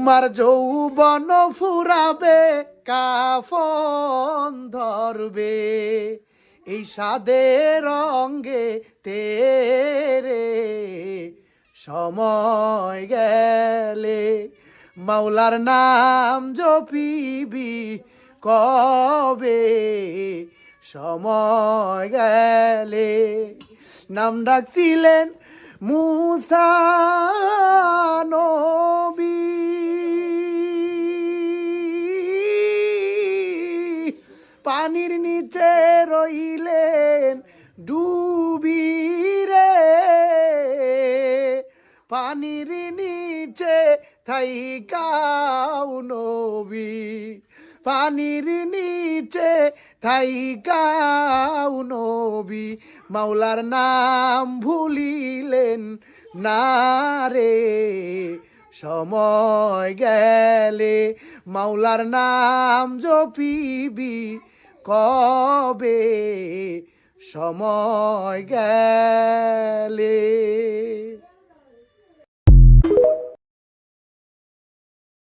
তোমার যৌবন ফুরাবে কাফন ধরবে এই সাদের রঙ্গে তেরে সময় গেলে মাওলার নাম জপিবি কবে সময় গেলে নাম ডাকছিলেন মুসা নবী পানির নিচে রইলেন ডুবি রে পানির নিচে থাইকাও নবী পানির নিচে থাইকাও নবী মাওলার নাম ভুলিলেন না রে সময় গেলে মাওলার নাম জপিবি কবে সময় গেলে